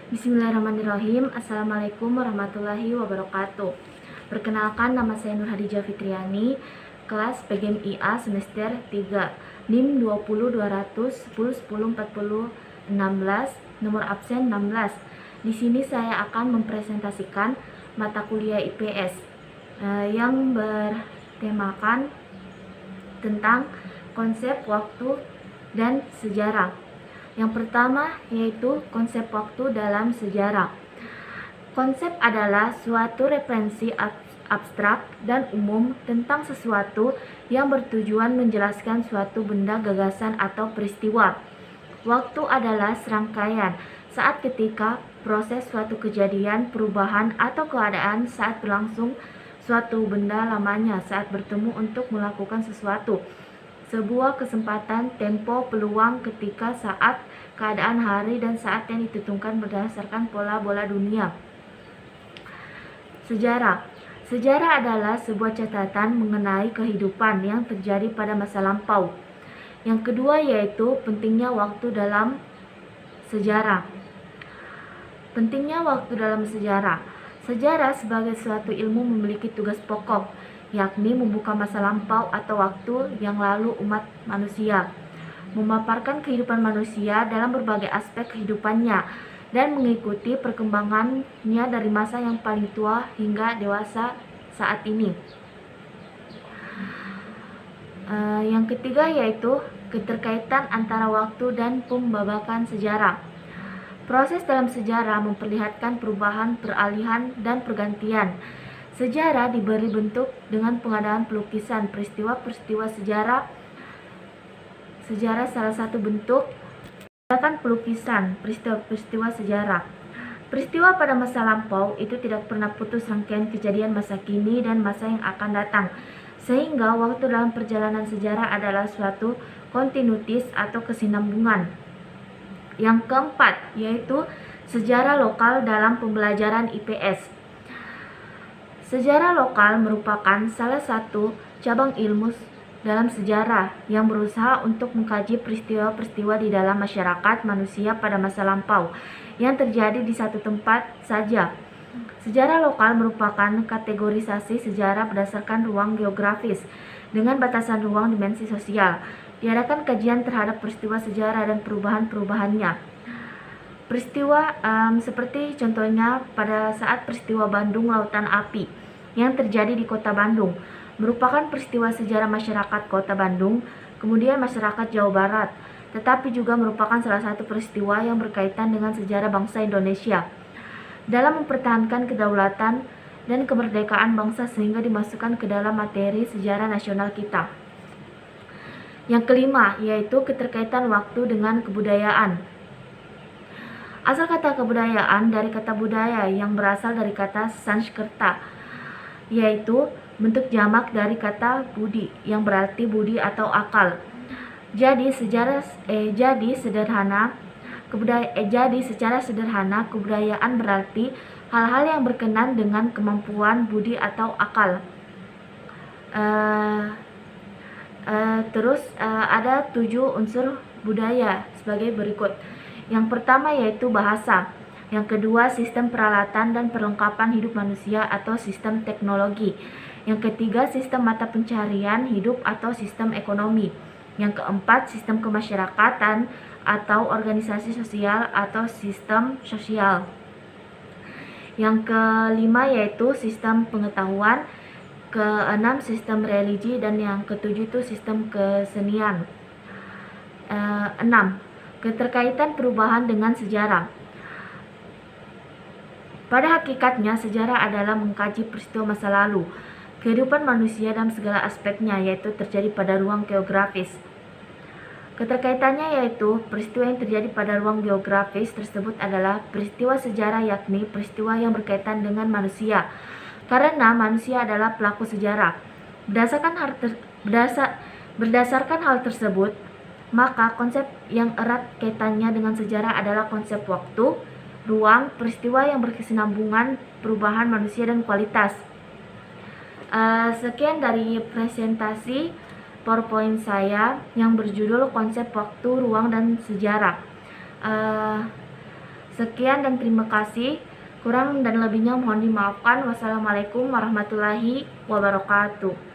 Bismillahirrahmanirrahim. Assalamualaikum warahmatullahi wabarakatuh. Perkenalkan, nama saya Nur Hadijah Fitriani, kelas PGMIA semester 3, NIM 20200 10 10 40 16, nomor absen 16. Di sini saya akan mempresentasikan mata kuliah IPS yang bertemakan tentang konsep waktu dan sejarah. Yang pertama yaitu konsep waktu dalam sejarah. Konsep adalah suatu referensi abstrak dan umum tentang sesuatu yang bertujuan menjelaskan suatu benda, gagasan, atau peristiwa. Waktu adalah serangkaian saat ketika proses suatu kejadian, perubahan, atau keadaan saat berlangsung suatu benda lamanya saat bertemu untuk melakukan sesuatu. Sebuah kesempatan, tempo, peluang, ketika, saat, keadaan, hari, dan saat yang ditentukan berdasarkan pola bola dunia. Sejarah. Sejarah adalah sebuah catatan mengenai kehidupan yang terjadi pada masa lampau. Yang kedua yaitu pentingnya waktu dalam sejarah. Pentingnya waktu dalam sejarah. Sejarah sebagai suatu ilmu memiliki tugas pokok, yakni membuka masa lampau atau waktu yang lalu umat manusia, memaparkan kehidupan manusia dalam berbagai aspek kehidupannya, dan mengikuti perkembangannya dari masa yang paling tua hingga dewasa saat ini. Yang ketiga yaitu keterkaitan antara waktu dan pembabakan sejarah. Proses dalam sejarah memperlihatkan perubahan, peralihan, dan pergantian. Sejarah diberi bentuk dengan pengadaan pelukisan peristiwa-peristiwa sejarah. Sejarah salah satu bentuk menggunakan pelukisan peristiwa-peristiwa sejarah. Peristiwa pada masa lampau itu tidak pernah putus rangkaian kejadian masa kini dan masa yang akan datang, sehingga waktu dalam perjalanan sejarah adalah suatu kontinuitas atau kesinambungan. Yang keempat yaitu sejarah lokal dalam pembelajaran IPS. Sejarah lokal merupakan salah satu cabang ilmu dalam sejarah yang berusaha untuk mengkaji peristiwa-peristiwa di dalam masyarakat manusia pada masa lampau yang terjadi di satu tempat saja. Sejarah lokal merupakan kategorisasi sejarah berdasarkan ruang geografis dengan batasan ruang dimensi sosial. Diadakan kajian terhadap peristiwa sejarah dan perubahan-perubahannya. Peristiwa seperti contohnya pada saat peristiwa Bandung Lautan Api yang terjadi di kota Bandung merupakan peristiwa sejarah masyarakat kota Bandung, kemudian masyarakat Jawa Barat, tetapi juga merupakan salah satu peristiwa yang berkaitan dengan sejarah bangsa Indonesia dalam mempertahankan kedaulatan dan kemerdekaan bangsa sehingga dimasukkan ke dalam materi sejarah nasional kita. Yang kelima yaitu keterkaitan waktu dengan kebudayaan. Asal kata kebudayaan dari kata budaya yang berasal dari kata Sanskerta, yaitu bentuk jamak dari kata budi yang berarti budi atau akal. Jadi secara sederhana kebudayaan berarti hal-hal yang berkenan dengan kemampuan budi atau akal. Ada 7 unsur budaya sebagai berikut. Yang pertama yaitu bahasa. Yang kedua sistem peralatan dan perlengkapan hidup manusia atau sistem teknologi. Yang ketiga sistem mata pencarian hidup atau sistem ekonomi. Yang keempat sistem kemasyarakatan atau organisasi sosial atau sistem sosial. Yang kelima yaitu sistem pengetahuan. Keenam sistem religi, dan yang ketujuh itu sistem kesenian. 6. Keterkaitan perubahan dengan sejarah. Pada hakikatnya sejarah adalah mengkaji peristiwa masa lalu, kehidupan manusia dalam segala aspeknya, yaitu terjadi pada ruang geografis. Keterkaitannya yaitu peristiwa yang terjadi pada ruang geografis tersebut adalah peristiwa sejarah, yakni peristiwa yang berkaitan dengan manusia. Karena manusia adalah pelaku sejarah. Berdasarkan hal tersebut, maka konsep yang erat kaitannya dengan sejarah adalah konsep waktu, ruang, peristiwa yang berkesinambungan, perubahan manusia, dan kualitas. Sekian dari presentasi PowerPoint saya yang berjudul konsep waktu, ruang, dan sejarah. Sekian dan terima kasih. Kurang dan lebihnya mohon dimaafkan. Wassalamualaikum warahmatullahi wabarakatuh.